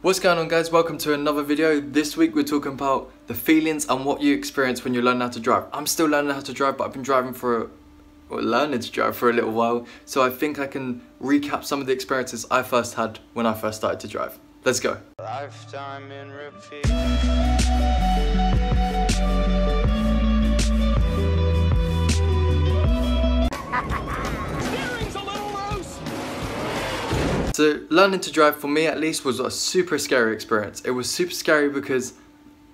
What's going on, guys? Welcome to another video. This week we're talking about the feelings and what you experience when you learn how to drive. I'm still learning how to drive, but I've been learning to drive for a little while, so I think I can recap some of the experiences I first had when I first started to drive. Let's go. Lifetime in repeat. So learning to drive, for me at least, was a super scary experience. It was super scary because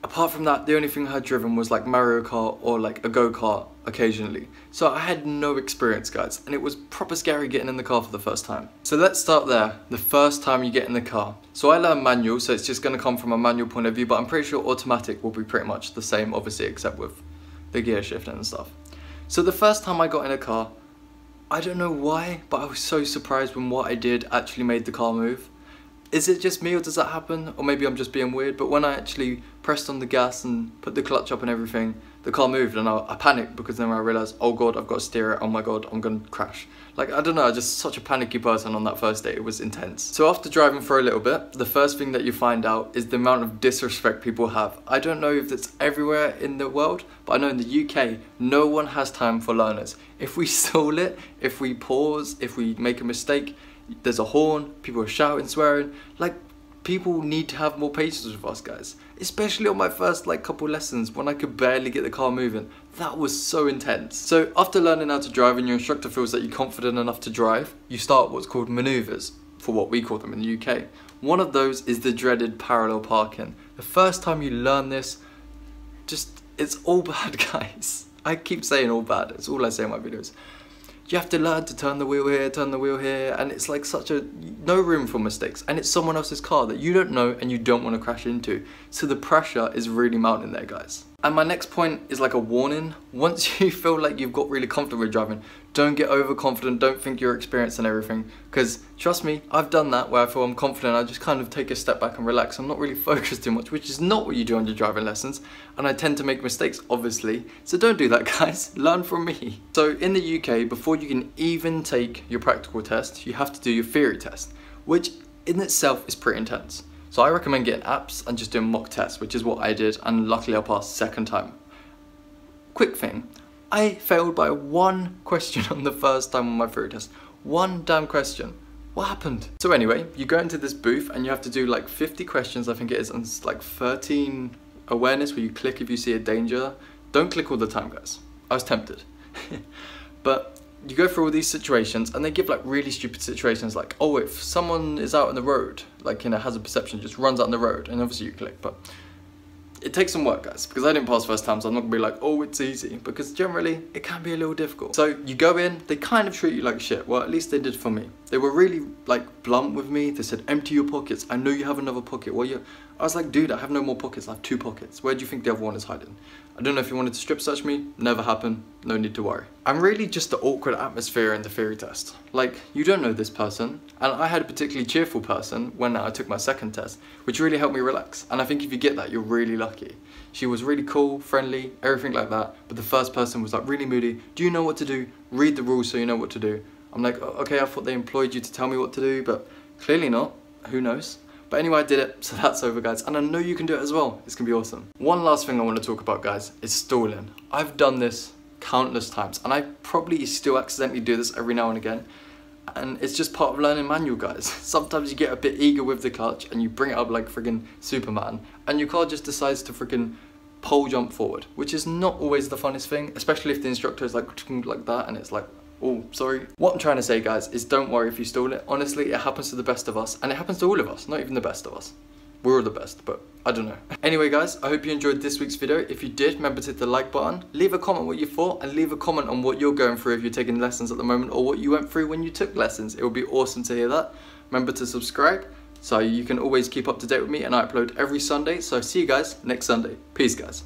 apart from that, the only thing I had driven was like Mario Kart or like a go-kart occasionally. So I had no experience, guys, and it was proper scary getting in the car for the first time. So let's start there, the first time you get in the car. So I learned manual, so it's just going to come from a manual point of view, but I'm pretty sure automatic will be pretty much the same, obviously, except with the gear shifting and stuff. So the first time I got in a car, I don't know why, but I was so surprised when what I did actually made the car move. Is it just me, or does that happen? Or maybe I'm just being weird, but when I actually pressed on the gas and put the clutch up and everything, the car moved, and I panicked because then I realised, oh god, I've got to steer it, oh my god, I'm going to crash. Like, I don't know, just such a panicky person on that first day, it was intense. So after driving for a little bit, the first thing that you find out is the amount of disrespect people have. I don't know if that's everywhere in the world, but I know in the UK, no one has time for learners. If we stall it, if we pause, if we make a mistake, there's a horn, people are shouting, swearing. Like, people need to have more patience with us, guys. Especially on my first couple lessons when I could barely get the car moving. That was so intense. So after learning how to drive and your instructor feels that you're confident enough to drive, you start what's called manoeuvres, for what we call them in the UK. One of those is the dreaded parallel parking. The first time you learn this, it's all bad, guys. I keep saying all bad, it's all I say in my videos. You have to learn to turn the wheel here, and it's like no room for mistakes, and it's someone else's car that you don't know and you don't want to crash into. So the pressure is really mounting there, guys. And my next point is like a warning. Once you feel like you've got really comfortable with driving, don't get overconfident, don't think you're experienced and everything, because trust me, I've done that where I feel I'm confident, I just kind of take a step back and relax. I'm not really focused too much, which is not what you do on your driving lessons, and I tend to make mistakes, obviously, so don't do that, guys. Learn from me. So in the UK, before you can even take your practical test, you have to do your theory test, which in itself is pretty intense. So I recommend getting apps and just doing mock tests, which is what I did, and luckily I passed second time. Quick thing, I failed by one question on the first time on my theory test. One damn question. What happened? So anyway, you go into this booth and you have to do like 50 questions, I think it is, and it's like 13 awareness where you click if you see a danger. Don't click all the time, guys. I was tempted. But you go through all these situations and they give like really stupid situations like, oh, if someone is out on the road, like in a hazard perception, just runs out on the road, and obviously you click, but it takes some work, guys, because I didn't pass first time, so I'm not gonna be like, oh, it's easy, because generally it can be a little difficult. So you go in, they kind of treat you like shit. Well, at least they did for me. They were really like blunt with me. They said, empty your pockets. I know you have another pocket. Well, I was like, dude, I have no more pockets. I have 2 pockets. Where do you think the other one is hiding? I don't know if you wanted to strip search me. Never happened. No need to worry. I'm really just the awkward atmosphere in the theory test. Like, you don't know this person, and I had a particularly cheerful person when I took my second test, which really helped me relax. And I think if you get that, you're really lucky. She was really cool, friendly, everything like that. But the first person was like really moody. Do you know what to do? Read the rules so you know what to do. I'm like, okay, I thought they employed you to tell me what to do, but clearly not. Who knows? But anyway, I did it, so that's over, guys. And I know you can do it as well. It's gonna be awesome. One last thing I want to talk about, guys, is stalling. I've done this countless times, and I probably still accidentally do this every now and again. And it's just part of learning manual, guys. Sometimes you get a bit eager with the clutch and you bring it up like friggin' Superman, and your car just decides to friggin' pole jump forward, which is not always the funnest thing, especially if the instructor is like that and it's like, oh, sorry. What I'm trying to say, guys, is don't worry if you stall it. Honestly, it happens to the best of us, and it happens to all of us, not even the best of us. We're all the best, but I don't know. Anyway, guys, I hope you enjoyed this week's video. If you did, remember to hit the like button, leave a comment what you thought, and leave a comment on what you're going through if you're taking lessons at the moment, or what you went through when you took lessons. It would be awesome to hear that. Remember to subscribe, so you can always keep up to date with me, and I upload every Sunday. So see you guys next Sunday. Peace, guys.